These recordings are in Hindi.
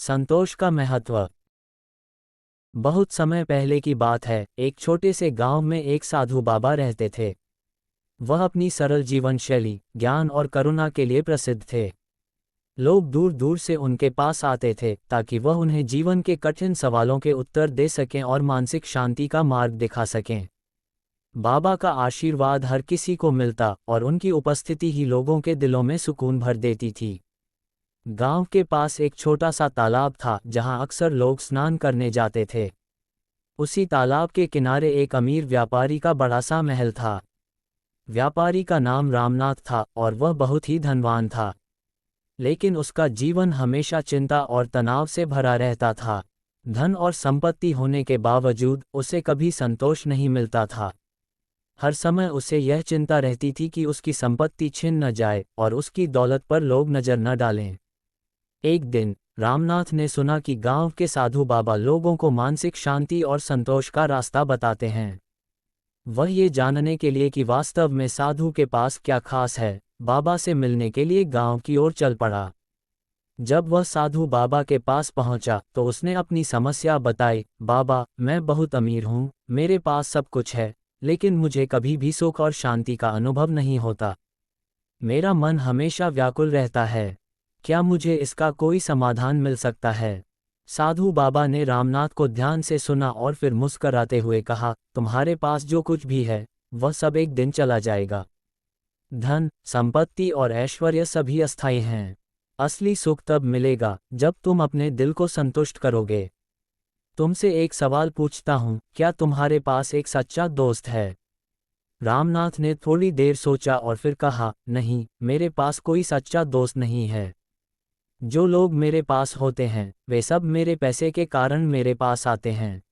संतोष का महत्व। बहुत समय पहले की बात है, एक छोटे से गांव में एक साधु बाबा रहते थे। वह अपनी सरल जीवन शैली, ज्ञान और करुणा के लिए प्रसिद्ध थे। लोग दूर दूर से उनके पास आते थे ताकि वह उन्हें जीवन के कठिन सवालों के उत्तर दे सकें और मानसिक शांति का मार्ग दिखा सकें। बाबा का आशीर्वाद हर किसी को मिलता और उनकी उपस्थिति ही लोगों के दिलों में सुकून भर देती थी। गांव के पास एक छोटा सा तालाब था जहां अक्सर लोग स्नान करने जाते थे। उसी तालाब के किनारे एक अमीर व्यापारी का बड़ा सा महल था। व्यापारी का नाम रामनाथ था और वह बहुत ही धनवान था। लेकिन उसका जीवन हमेशा चिंता और तनाव से भरा रहता था। धन और संपत्ति होने के बावजूद उसे कभी संतोष नहीं मिलता था। हर समय उसे यह चिंता रहती थी कि उसकी संपत्ति छिन न जाए और उसकी दौलत पर लोग नजर न डालें। एक दिन रामनाथ ने सुना कि गांव के साधु बाबा लोगों को मानसिक शांति और संतोष का रास्ता बताते हैं। वह ये जानने के लिए कि वास्तव में साधु के पास क्या खास है, बाबा से मिलने के लिए गांव की ओर चल पड़ा। जब वह साधु बाबा के पास पहुंचा तो उसने अपनी समस्या बताई। बाबा, मैं बहुत अमीर हूं, मेरे पास सब कुछ है, लेकिन मुझे कभी भी सुख और शांति का अनुभव नहीं होता। मेरा मन हमेशा व्याकुल रहता है। क्या मुझे इसका कोई समाधान मिल सकता है? साधु बाबा ने रामनाथ को ध्यान से सुना और फिर मुस्कराते हुए कहा, तुम्हारे पास जो कुछ भी है वह सब एक दिन चला जाएगा। धन, संपत्ति और ऐश्वर्य सभी अस्थायी हैं। असली सुख तब मिलेगा जब तुम अपने दिल को संतुष्ट करोगे। तुमसे एक सवाल पूछता हूँ, क्या तुम्हारे पास एक सच्चा दोस्त है? रामनाथ ने थोड़ी देर सोचा और फिर कहा, नहीं, मेरे पास कोई सच्चा दोस्त नहीं है। जो लोग मेरे पास होते हैं वे सब मेरे पैसे के कारण मेरे पास आते हैं।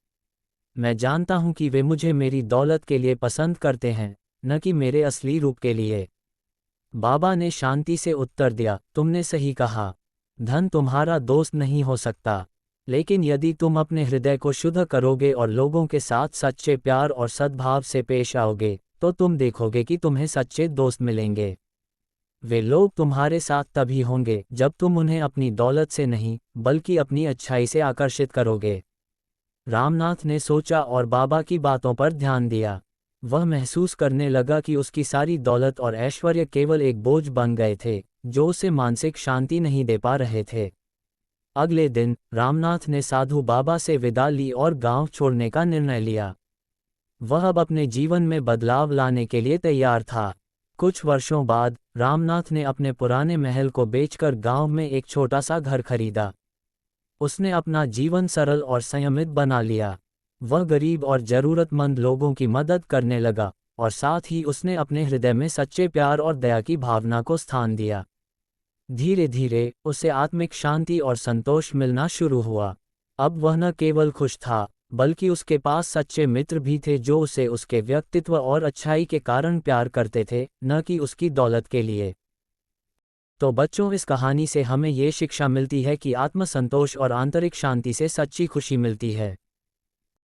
मैं जानता हूं कि वे मुझे मेरी दौलत के लिए पसंद करते हैं, न कि मेरे असली रूप के लिए। बाबा ने शांति से उत्तर दिया, तुमने सही कहा। धन तुम्हारा दोस्त नहीं हो सकता, लेकिन यदि तुम अपने हृदय को शुद्ध करोगे और लोगों के साथ सच्चे प्यार और सद्भाव से पेश आओगे तो तुम देखोगे कि तुम्हें सच्चे दोस्त मिलेंगे। वे लोग तुम्हारे साथ तभी होंगे जब तुम उन्हें अपनी दौलत से नहीं बल्कि अपनी अच्छाई से आकर्षित करोगे। रामनाथ ने सोचा और बाबा की बातों पर ध्यान दिया। वह महसूस करने लगा कि उसकी सारी दौलत और ऐश्वर्य केवल एक बोझ बन गए थे जो उसे मानसिक शांति नहीं दे पा रहे थे। अगले दिन रामनाथ ने साधु बाबा से विदा ली और गांव छोड़ने का निर्णय लिया। वह अब अपने जीवन में बदलाव लाने के लिए तैयार था। कुछ वर्षों बाद रामनाथ ने अपने पुराने महल को बेचकर गांव में एक छोटा सा घर खरीदा। उसने अपना जीवन सरल और संयमित बना लिया। वह गरीब और जरूरतमंद लोगों की मदद करने लगा और साथ ही उसने अपने हृदय में सच्चे प्यार और दया की भावना को स्थान दिया। धीरे धीरे उसे आत्मिक शांति और संतोष मिलना शुरू हुआ। अब वह न केवल खुश था बल्कि उसके पास सच्चे मित्र भी थे जो उसे उसके व्यक्तित्व और अच्छाई के कारण प्यार करते थे, न कि उसकी दौलत के लिए। तो बच्चों, इस कहानी से हमें ये शिक्षा मिलती है कि आत्मसंतोष और आंतरिक शांति से सच्ची खुशी मिलती है।